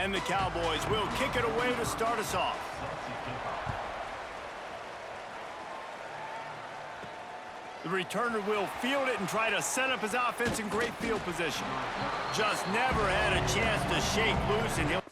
And the Cowboys will kick it away to start us off. The returner will field it and try to set up his offense in great field position. Just never had a chance to shake loose, and he'll...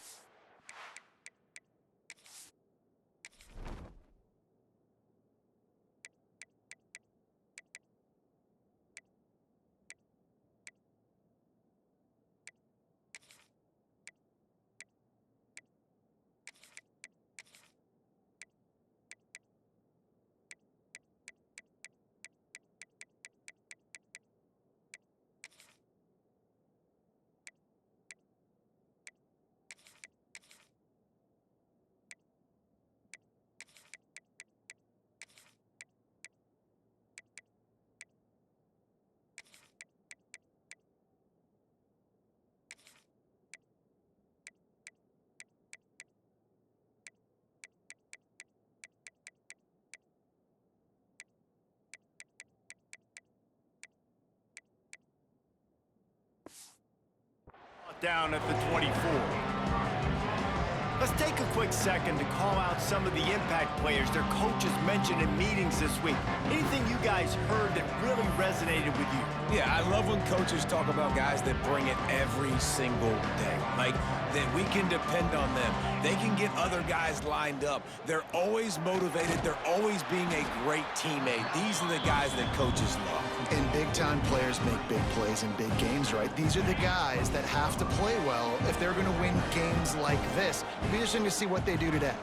down at the 24. Let's take a quick second to call out some of the impact players their coaches mentioned in meetings this week. Anything you guys heard that really resonated with you? Yeah, I love when coaches talk about guys that bring it every single day. Like, that we can depend on them. They can get other guys lined up. They're always motivated. They're always being a great teammate. These are the guys that coaches love. And big-time players make big plays in big games, right? These are the guys that have to play well if they're going to win games like this. It'll be interesting to see what they do today.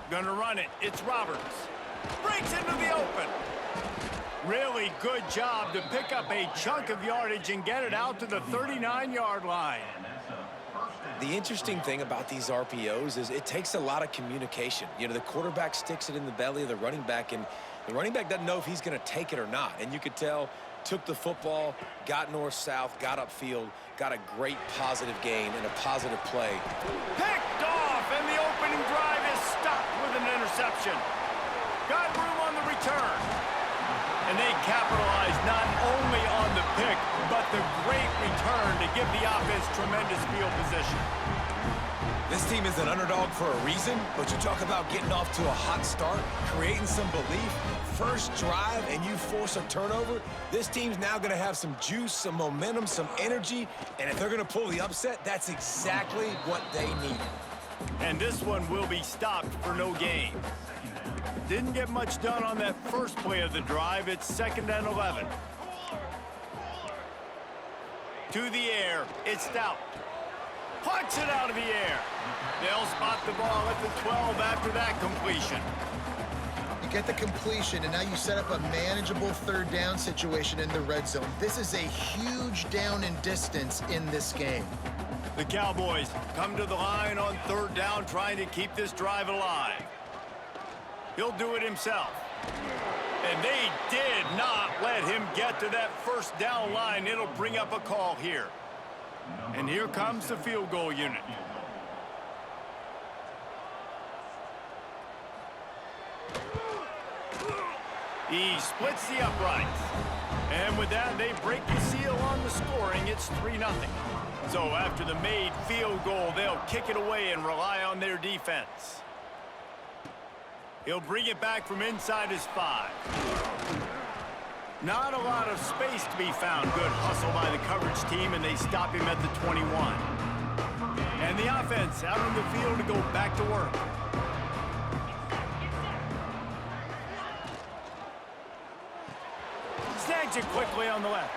Gonna run it. It's Roberts. Breaks into the open. Really good job to pick up a chunk of yardage and get it out to the 39-yard line. The interesting thing about these RPOs is it takes a lot of communication. You know, the quarterback sticks it in the belly of the running back, and the running back doesn't know if he's going to take it or not. And you could tell, took the football, got north-south, got upfield, got a great positive gain and a positive play. Picked off, and the opening drive is stopped with an interception. Got room on the return. And they capitalized not only on the pick, but the great return to give the offense tremendous field position. This team is an underdog for a reason, but you talk about getting off to a hot start, creating some belief, first drive, and you force a turnover. This team's now going to have some juice, some momentum, some energy, and if they're going to pull the upset, that's exactly what they need. And this one will be stopped for no gain. Didn't get much done on that first play of the drive. It's 2nd and 11. To the air, it's Stout. Punch it out of the air. They'll spot the ball at the 12 after that completion. You get the completion, and now you set up a manageable third down situation in the red zone. This is a huge down in distance in this game. The Cowboys come to the line on 3rd down, trying to keep this drive alive. He'll do it himself. And they did not let him get to that first down line. It'll bring up a call here. And here comes the field goal unit. He splits the uprights. And with that, they break the seal on the scoring. It's 3-0. So after the made field goal, they'll kick it away and rely on their defense. He'll bring it back from inside his 5. Not a lot of space to be found. Good hustle by the coverage team, and they stop him at the 21. And the offense out on the field to go back to work. Snags it quickly on the left.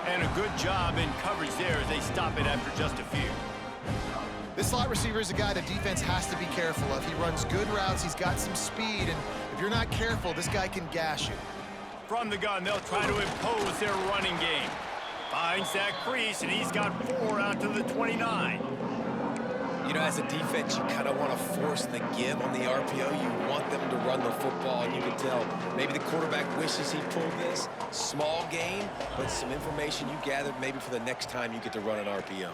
And a good job in coverage there as they stop it after just a few. This slot receiver is a guy the defense has to be careful of. He runs good routes, he's got some speed, and if you're not careful, this guy can gash you. From the gun, they'll try to impose their running game. Finds that crease, and he's got 4 out to the 29. You know, as a defense, you kind of want to force the give on the RPO. You want them to run the football, and you can tell maybe the quarterback wishes he pulled this. Small gain, but some information you gathered maybe for the next time you get to run an RPO.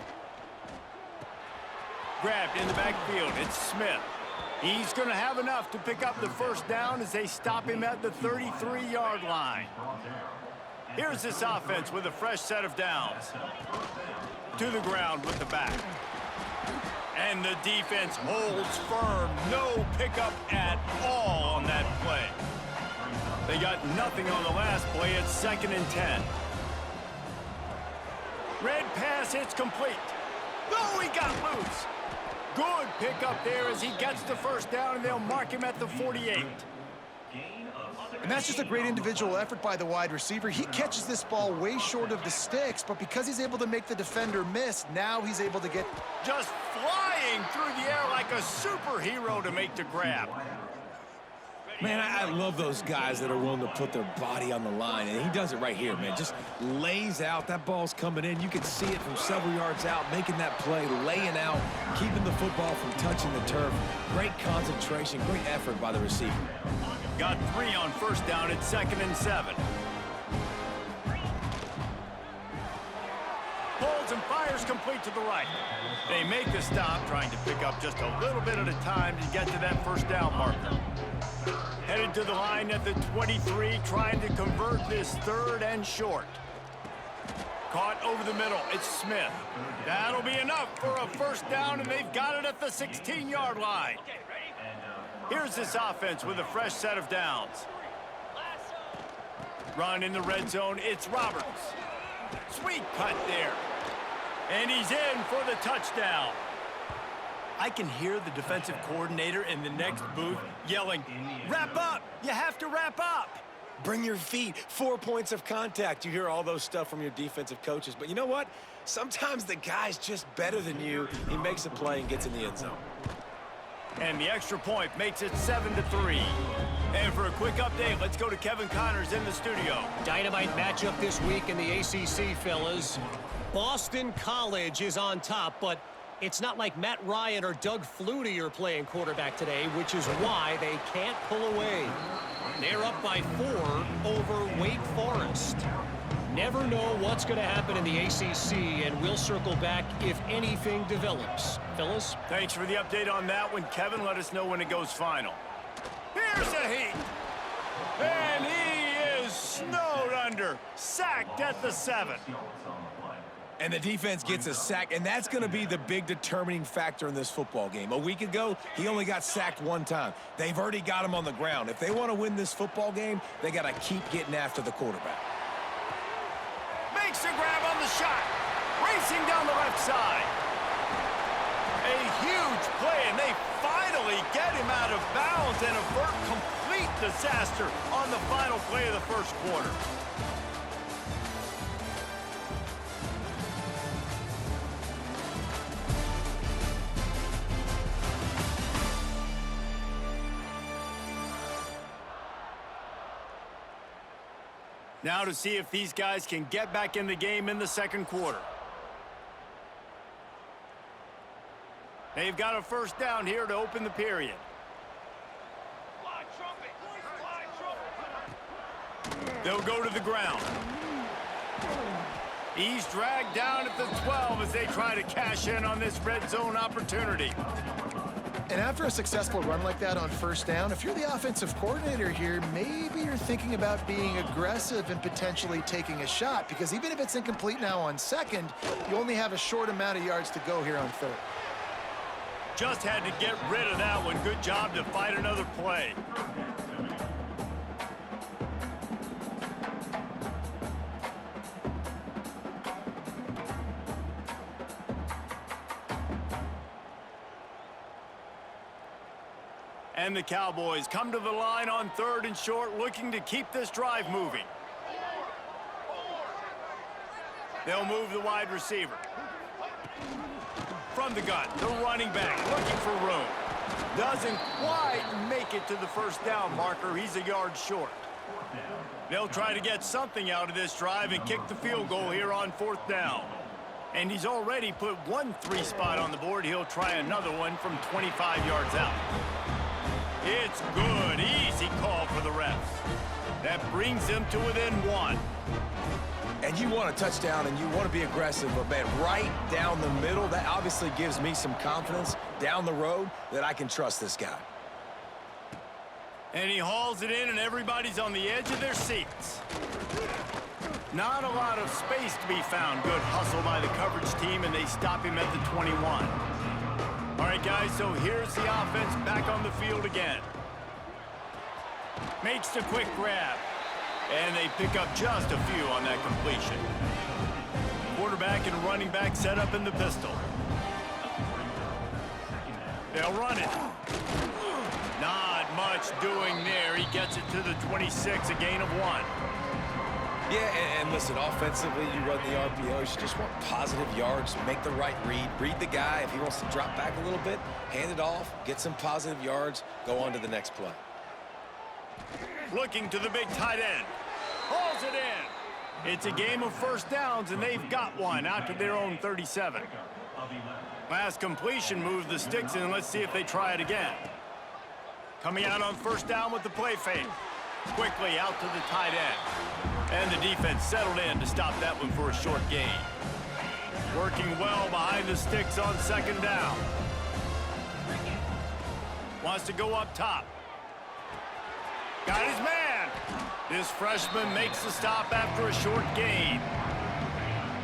Grabbed in the backfield, it's Smith. He's going to have enough to pick up the first down as they stop him at the 33-yard line. Here's this offense with a fresh set of downs. To the ground with the back. And the defense holds firm. No pickup at all on that play. They got nothing on the last play. It's 2nd and 10. Red pass hits complete. Oh, he got loose. Good pickup there as he gets the first down, and they'll mark him at the 48. And that's just a great individual effort by the wide receiver. He catches this ball way short of the sticks, but because he's able to make the defender miss, now he's able to get... Just flying through the air like a superhero to make the grab. Man, I love those guys that are willing to put their body on the line, and he does it right here, man. Just lays out. That ball's coming in. You can see it from several yards out, making that play, laying out, keeping the football from touching the turf. Great concentration, great effort by the receiver. Got 3 on first down. It's 2nd and 7. Pulls and fires complete to the right. They make the stop, trying to pick up just a little bit at a time to get to that first down marker. Headed to the line at the 23, trying to convert this 3rd and short. Caught over the middle. It's Smith. That'll be enough for a first down, and they've got it at the 16-yard line. Here's this offense with a fresh set of downs. Run in the red zone. It's Roberts. Sweet cut there. And he's in for the touchdown. I can hear the defensive coordinator in the next booth yelling, "Wrap up! You have to wrap up!" Bring your feet. 4 points of contact. You hear all those stuff from your defensive coaches. But you know what? Sometimes the guy's just better than you. He makes a play and gets in the end zone. And the extra point makes it 7-3. And for a quick update, let's go to Kevin Connors in the studio. Dynamite matchup this week in the ACC, fellas. Boston College is on top, but it's not like Matt Ryan or Doug Flutie are playing quarterback today, which is why they can't pull away. They're up by 4 over Wake Forest. Never know what's going to happen in the ACC, and we'll circle back if anything develops. Fellas? Thanks for the update on that one, Kevin. Let us know when it goes final. Here's a heat. And he is snowed under. Sacked at the 7. And the defense gets a sack, and that's going to be the big determining factor in this football game. A week ago, he only got sacked 1 time. They've already got him on the ground. If they want to win this football game, they got to keep getting after the quarterback. Makes a grab on the shot. Racing down the left side. A huge play, and they finally get him out of bounds and avert complete disaster on the final play of the first quarter. Now to see if these guys can get back in the game in the second quarter. They've got a first down here to open the period. They'll go to the ground. He's dragged down at the 12 as they try to cash in on this red zone opportunity. And after a successful run like that on first down, if you're the offensive coordinator here, maybe you're thinking about being aggressive and potentially taking a shot, because even if it's incomplete now on second, you only have a short amount of yards to go here on third. Just had to get rid of that one. Good job to fight another play. And the Cowboys come to the line on 3rd and short, looking to keep this drive moving. They'll move the wide receiver. From the gun, the running back looking for room. Doesn't quite make it to the first down marker. He's a yard short. They'll try to get something out of this drive and kick the field goal here on 4th down. And he's already put 1 3 spot on the board. He'll try another one from 25 yards out. It's good. Easy call for the refs. That brings them to within 1. And you want a touchdown and you want to be aggressive, but man, right down the middle, that obviously gives me some confidence down the road that I can trust this guy. And he hauls it in, and everybody's on the edge of their seats. Not a lot of space to be found. Good hustle by the coverage team, and they stop him at the 21. All right, guys, so here's the offense back on the field again. Makes the quick grab. And they pick up just a few on that completion. Quarterback and running back set up in the pistol. They'll run it. Not much doing there. He gets it to the 26, a gain of 1. Yeah, and listen, offensively, you run the RPOs, you just want positive yards, make the right read the guy. If he wants to drop back a little bit, hand it off, get some positive yards, go on to the next play. Looking to the big tight end. Hauls it in. It's a game of first downs, and they've got one out to their own 37. Last completion moved the sticks in. Let's see if they try it again. Coming out on first down with the play fake. Quickly out to the tight end. And the defense settled in to stop that one for a short gain. Working well behind the sticks on second down. Wants to go up top. Got his man. This freshman makes the stop after a short gain.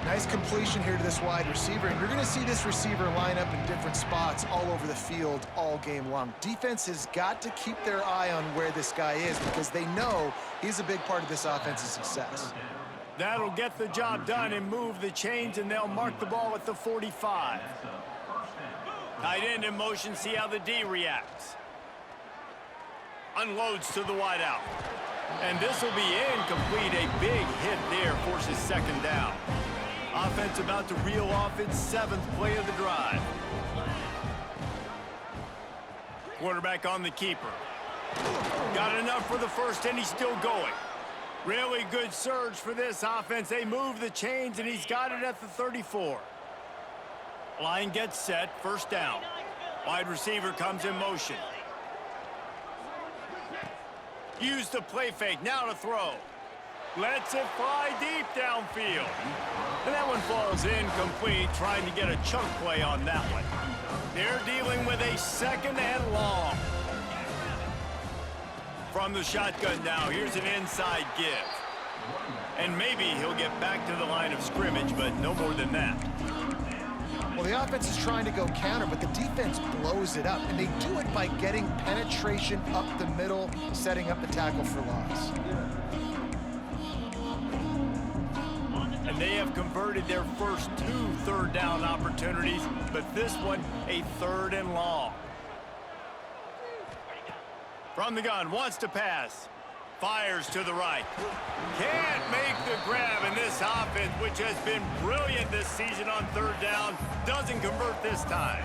Nice completion here to this wide receiver, and you're going to see this receiver line up in different spots all over the field all game long. Defense has got to keep their eye on where this guy is because they know he's a big part of this offense's success. That'll get the job done and move the chains, and they'll mark the ball at the 45. Tight end in motion, see how the D reacts. Unloads to the wideout. And this will be incomplete. A big hit there forces second down. Offense about to reel off its 7th play of the drive. Quarterback on the keeper. Got enough for the first, and he's still going. Really good surge for this offense. They move the chains, and he's got it at the 34. Line gets set, first down. Wide receiver comes in motion. Use the play fake, now to throw. Lets it fly deep downfield. And that one falls incomplete, trying to get a chunk play on that one. They're dealing with a second and long. From the shotgun now, here's an inside give. And maybe he'll get back to the line of scrimmage, but no more than that. Well, the offense is trying to go counter, but the defense blows it up, and they do it by getting penetration up the middle, setting up the tackle for loss. And they have converted their first 2 third down opportunities, but this one a 3rd and long. From the gun, wants to pass. Fires to the right. Can't make the grab, and this offense, which has been brilliant this season on third down, doesn't convert this time.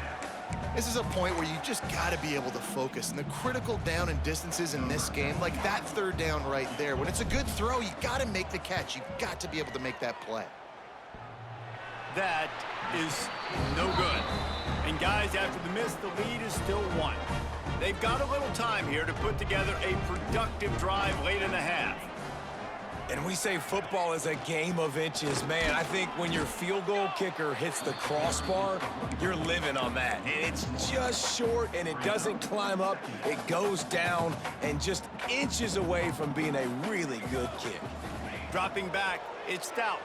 This is a point where you just got to be able to focus. And the critical down and distances in this game, like that third down right there, when it's a good throw, you got to make the catch. You've got to be able to make that play. That is no good. And guys, after the miss, the lead is still 1. They've got a little time here to put together a productive drive late in the half. And we say football is a game of inches. Man, I think when your field goal kicker hits the crossbar, you're living on that. And it's just short, and it doesn't climb up. It goes down and just inches away from being a really good kick. Dropping back, it's Stout.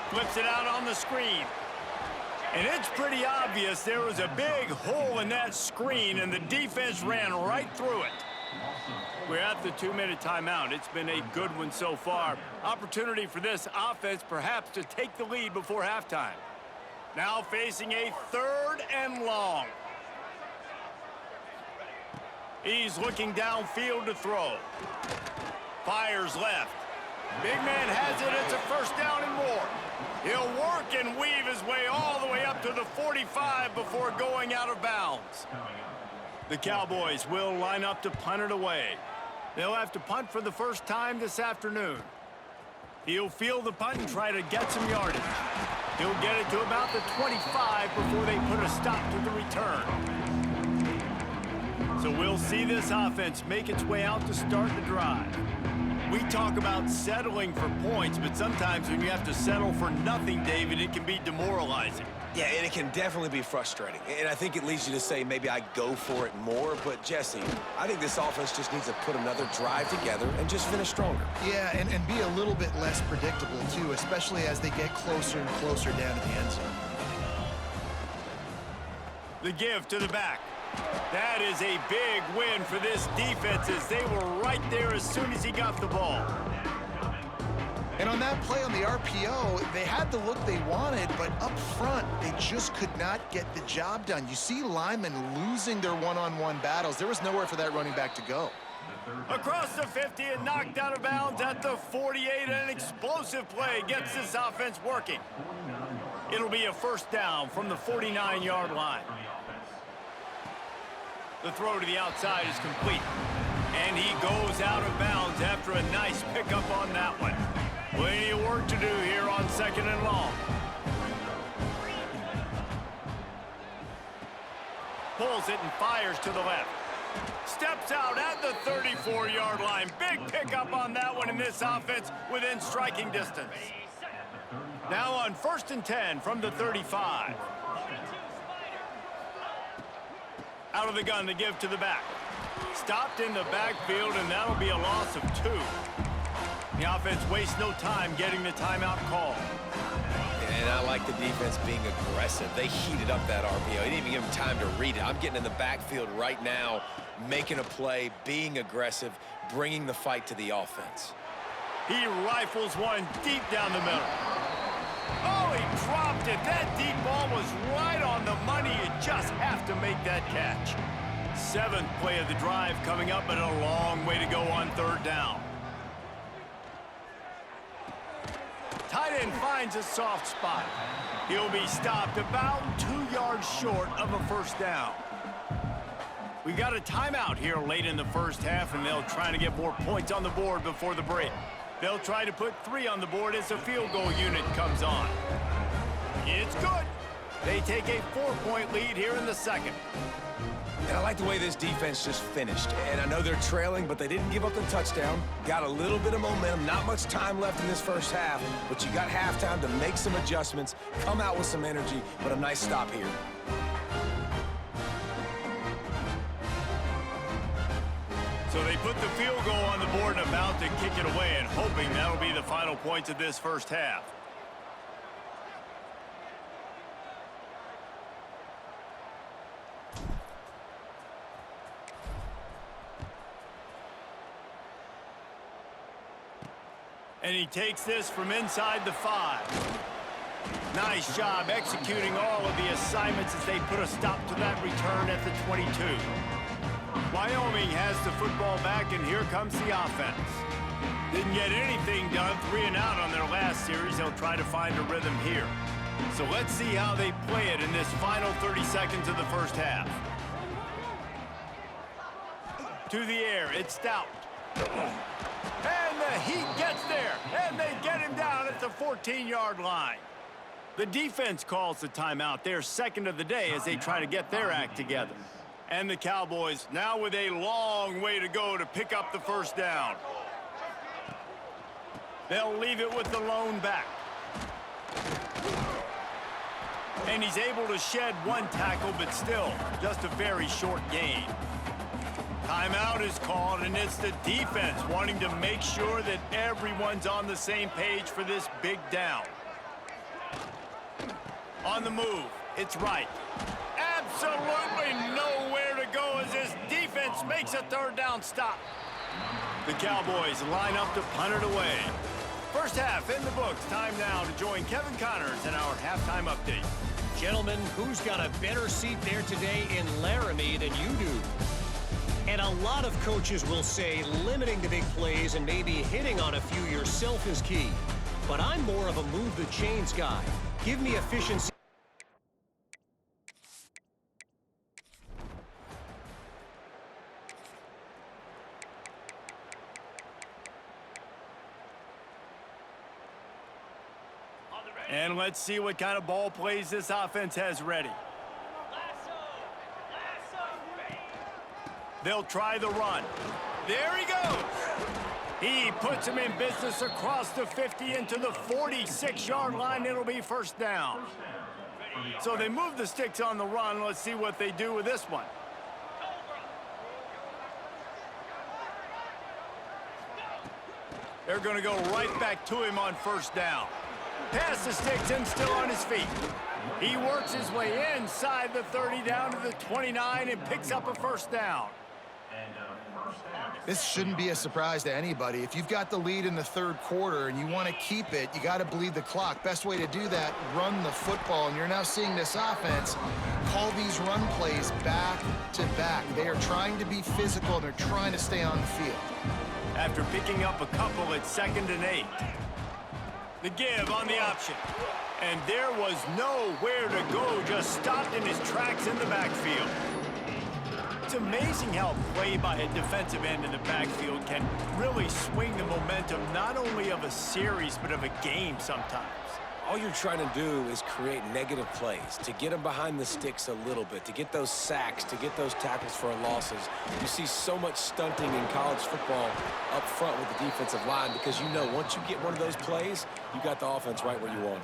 Flips it out on the screen. And it's pretty obvious there was a big hole in that screen, and the defense ran right through it. We're at the 2-minute timeout. It's been a good one so far. Opportunity for this offense perhaps to take the lead before halftime. Now facing a 3rd and long. He's looking downfield to throw. Fires left. Big man has it. It's a first down and more. He'll work and weave his way all the way up to the 45 before going out of bounds. The Cowboys will line up to punt it away. They'll have to punt for the first time this afternoon. He'll field the punt and try to get some yardage. He'll get it to about the 25 before they put a stop to the return. So we'll see this offense make its way out to start the drive. We talk about settling for points, but sometimes when you have to settle for nothing, David, it can be demoralizing. Yeah, and it can definitely be frustrating. And I think it leads you to say maybe I go for it more. But, Jesse, I think this offense just needs to put another drive together and just finish stronger. Yeah, and be a little bit less predictable, too, especially as they get closer and closer down to the end zone. The give to the back. That is a big win for this defense as they were right there as soon as he got the ball. And on that play on the RPO, they had the look they wanted, but up front, they just could not get the job done. You see linemen losing their one-on-one battles. There was nowhere for that running back to go. Across the 50 and knocked out of bounds at the 48. An explosive play gets this offense working. It'll be a first down from the 49-yard line. The throw to the outside is complete. And he goes out of bounds after a nice pickup on that one. Plenty of work to do here on 2nd and long. Pulls it and fires to the left. Steps out at the 34-yard line. Big pickup on that one in this offense within striking distance. Now on 1st and 10 from the 35. Out of the gun to give to the back. Stopped in the backfield, and that'll be a loss of 2. The offense wastes no time getting the timeout call. And I like the defense being aggressive. They heated up that RPO. They didn't even give him time to read it. I'm getting in the backfield right now, making a play, being aggressive, bringing the fight to the offense. He rifles one deep down the middle. Oh, he dropped it. That deep ball was right on the money. You just have to make that catch. 7th play of the drive coming up, but a long way to go on 3rd down. Tight end finds a soft spot. He'll be stopped about 2 yards short of a first down. We've got a timeout here late in the first half, and they'll try to get more points on the board before the break. They'll try to put 3 on the board as the field goal unit comes on. It's good. They take a 4-point lead here in the 2nd. And I like the way this defense just finished. And I know they're trailing, but they didn't give up the touchdown. Got a little bit of momentum. Not much time left in this first half, but you got halftime to make some adjustments, come out with some energy, but a nice stop here. So they put the field goal on the board and about to kick it away, and hoping that'll be the final points of this first half. And he takes this from inside the 5. Nice job executing all of the assignments as they put a stop to that return at the 22. Wyoming has the football back, and here comes the offense. Didn't get anything done, 3 and out on their last series. They'll try to find a rhythm here. So let's see how they play it in this final 30 seconds of the first half. To the air, it's Stout. And the Heat gets there, and they get him down at the 14-yard line. The defense calls the timeout, their 2nd of the day, as they try to get their act together. And the Cowboys now with a long way to go to pick up the first down. They'll leave it with the lone back. And he's able to shed 1 tackle, but still just a very short gain. Timeout is called, and it's the defense wanting to make sure that everyone's on the same page for this big down. On the move, it's Wright. Absolutely nowhere to go as this defense makes a 3rd down stop. The Cowboys line up to punt it away. First half in the books. Time now to join Kevin Connors in our halftime update. Gentlemen, who's got a better seat there today in Laramie than you do? And a lot of coaches will say limiting the big plays and maybe hitting on a few yourself is key. But I'm more of a move the chains guy. Give me efficiency. And let's see what kind of ball plays this offense has ready. They'll try the run. There he goes. He puts him in business across the 50 into the 46-yard line. It'll be first down. So they move the sticks on the run. Let's see what they do with this one. They're going to go right back to him on first down. Pass the sticks and still on his feet. He works his way inside the 30 down to the 29 and picks up a first down. This shouldn't be a surprise to anybody. If you've got the lead in the third quarter and you want to keep it, you got to bleed the clock. Best way to do that, run the football. And you're now seeing this offense call these run plays back to back. They are trying to be physical, and they're trying to stay on the field. After picking up a couple at 2nd and 8. The give on the option. And there was nowhere to go, just stopped in his tracks in the backfield. It's amazing how play by a defensive end in the backfield can really swing the momentum not only of a series but of a game sometimes. All you're trying to do is create negative plays, to get them behind the sticks a little bit, to get those sacks, to get those tackles for losses. You see so much stunting in college football up front with the defensive line because you know once you get one of those plays, you got the offense right where you want it.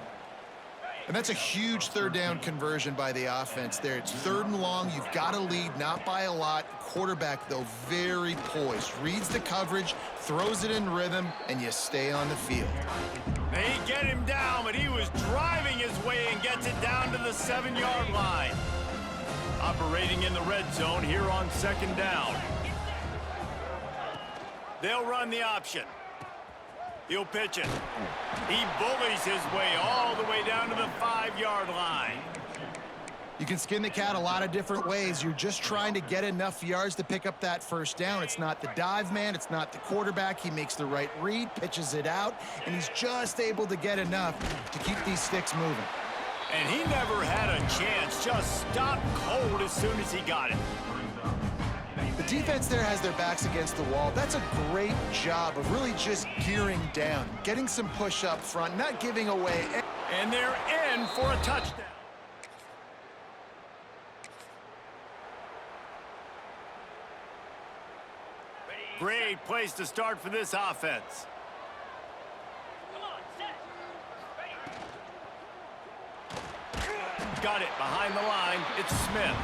And that's a huge third down conversion by the offense there. It's 3rd and long. You've got to lead, not by a lot. Quarterback, though, very poised. Reads the coverage, throws it in rhythm, and you stay on the field. They get him down, but he was driving his way and gets it down to the 7-yard line. Operating in the red zone here on 2nd down. They'll run the option. He'll pitch it. He bullies his way all the way down to the 5-yard line. You can skin the cat a lot of different ways. You're just trying to get enough yards to pick up that first down. It's not the dive man. It's not the quarterback. He makes the right read, pitches it out, and he's just able to get enough to keep these sticks moving. And he never had a chance. Just stopped cold as soon as he got it. The defense there has their backs against the wall. That's a great job of really just gearing down, getting some push up front, not giving away. And they're in for a touchdown. Great place to start for this offense. Got it behind the line. It's Smith.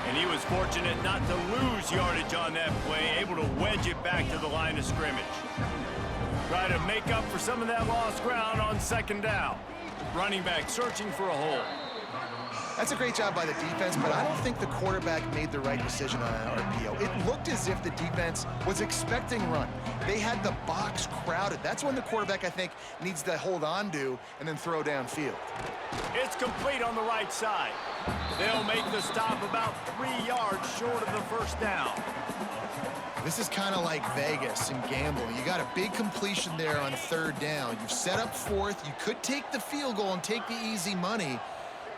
And he was fortunate not to lose yardage on that play, able to wedge it back to the line of scrimmage. Try to make up for some of that lost ground on 2nd down. Running back searching for a hole. That's a great job by the defense, but I don't think the quarterback made the right decision on an RPO. It looked as if the defense was expecting run. They had the box crowded. That's when the quarterback, I think, needs to hold on to and then throw downfield. It's complete on the right side. They'll make the stop about 3 yards short of the first down. This is kind of like Vegas and gambling. You got a big completion there on 3rd down. You've set up 4th. You could take the field goal and take the easy money,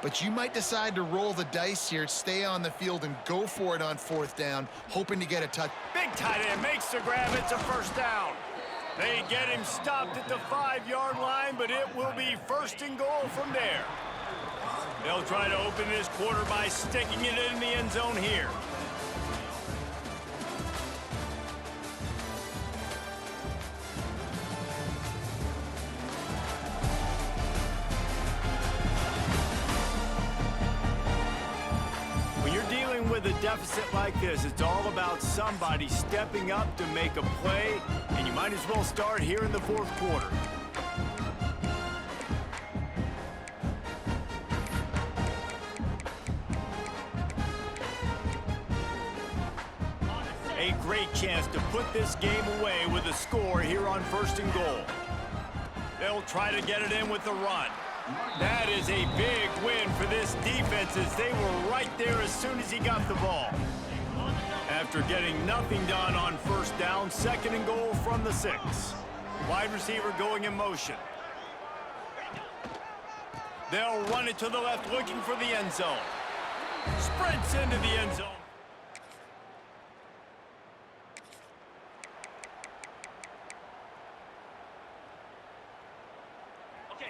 but you might decide to roll the dice here, stay on the field, and go for it on 4th down, hoping to get a touch. Big tight end makes the grab. It's a first down. They get him stopped at the 5-yard line, but it will be 1st and goal from there. They'll try to open this quarter by sticking it in the end zone here. When you're dealing with a deficit like this, it's all about somebody stepping up to make a play, and you might as well start here in the 4th quarter. A great chance to put this game away with a score here on 1st and goal. They'll try to get it in with the run. That is a big win for this defense as they were right there as soon as he got the ball. After getting nothing done on 1st down, 2nd and goal from the 6. Wide receiver going in motion. They'll run it to the left looking for the end zone. Sprints into the end zone.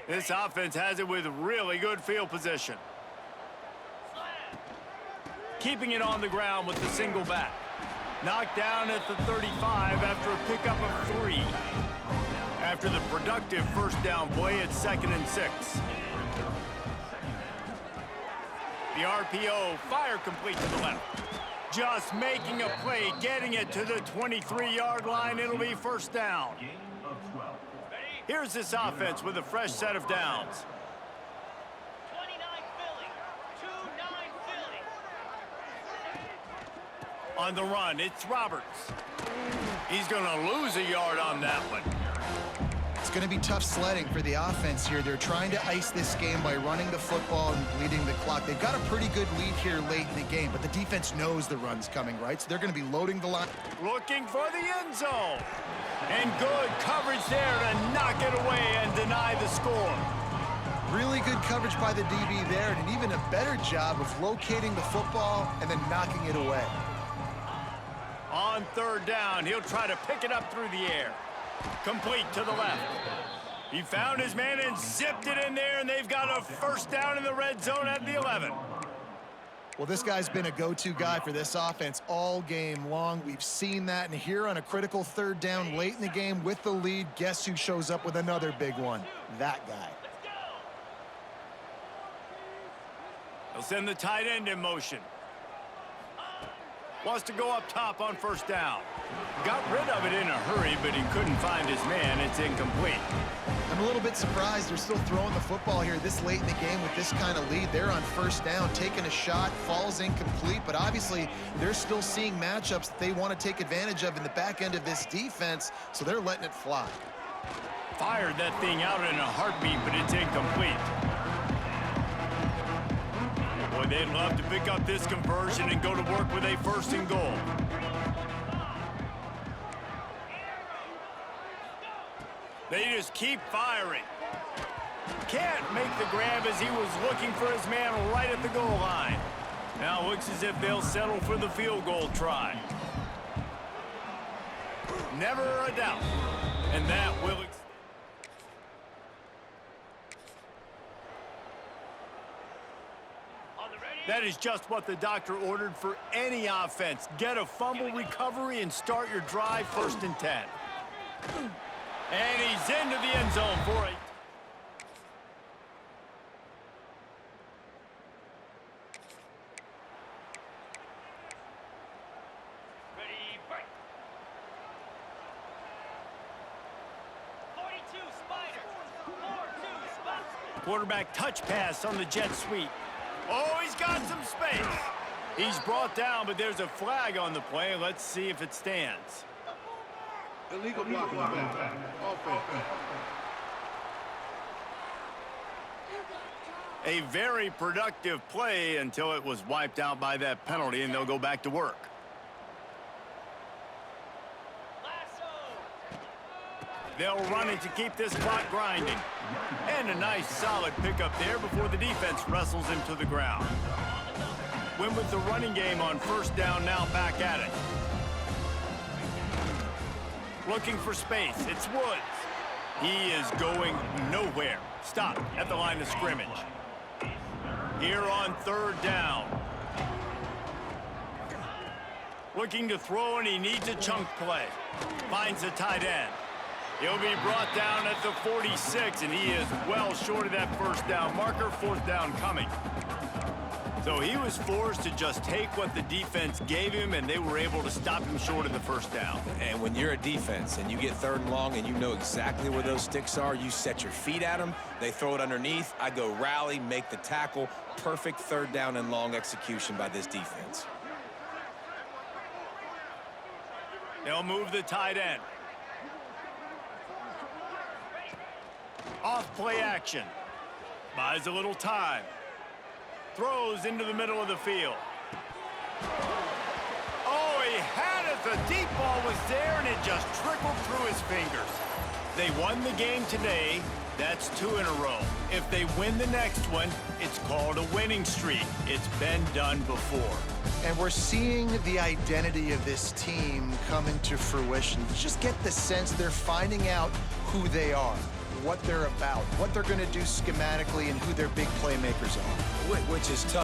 This offense has it with really good field position. Keeping it on the ground with the single back. Knocked down at the 35 after a pickup of 3. After the productive 1st down play at 2nd and 6. The RPO fire complete to the left. Just making a play, getting it to the 23-yard line. It'll be 1st down. Here's this offense with a fresh set of downs. On the run, it's Roberts. He's going to lose a yard on that one. It's going to be tough sledding for the offense here. They're trying to ice this game by running the football and bleeding the clock. They've got a pretty good lead here late in the game, but the defense knows the run's coming, right? So they're going to be loading the line. Looking for the end zone. And good coverage there to knock it away and deny the score. Really good coverage by the DB there, and even a better job of locating the football and then knocking it away. On third down, he'll try to pick it up through the air. Complete to the left. He found his man and zipped it in there, and they've got a first down in the red zone at the 11. Well, this guy's been a go-to guy for this offense all game long. We've seen that, and here on a critical third down late in the game with the lead, guess who shows up with another big one? That guy. He'll send the tight end in motion. Wants to go up top on first down. Got rid of it in a hurry, but he couldn't find his man. It's incomplete. I'm a little bit surprised they're still throwing the football here this late in the game with this kind of lead. They're on first down, taking a shot, falls incomplete, but obviously they're still seeing matchups that they want to take advantage of in the back end of this defense, so they're letting it fly. Fired that thing out in a heartbeat, but it's incomplete. Boy, they'd love to pick up this conversion and go to work with a first and goal. They just keep firing. Can't make the grab as he was looking for his man right at the goal line. Now looks as if they'll settle for the field goal try. Never a doubt. And that will... That is just what the doctor ordered for any offense. Get a fumble recovery and start your drive 1st and 10. And he's into the end zone for it. Ready, break. 42 Spider. 4-2 spot. Quarterback touch pass on the jet sweep. Oh, he's got some space. He's brought down, but there's a flag on the play. Let's see if it stands. Illegal block on the back. Offense. A very productive play until it was wiped out by that penalty, and they'll go back to work. They'll run it to keep this clock grinding. And a nice solid pickup there before the defense wrestles him to the ground. Win with the running game on first down, now back at it. Looking for space, it's Woods. He is going nowhere. Stop at the line of scrimmage. Here on third down. Looking to throw, and he needs a chunk play. Finds the tight end. He'll be brought down at the 46, and he is well short of that first down marker. 4th down coming. So he was forced to just take what the defense gave him, and they were able to stop him short of the first down. And when you're a defense and you get 3rd and long and you know exactly where those sticks are, you set your feet at them, they throw it underneath, I go rally, make the tackle. Perfect 3rd down and long execution by this defense. They'll move the tight end. Off play action. Buys a little time. Throws into the middle of the field. Oh, he had it. The deep ball was there, and it just trickled through his fingers. They won the game today. That's 2 in a row. If they win the next one, it's called a winning streak. It's been done before. And we're seeing the identity of this team come into fruition. You just get the sense they're finding out who they are, what they're about, what they're going to do schematically, and who their big playmakers are. Which is tough.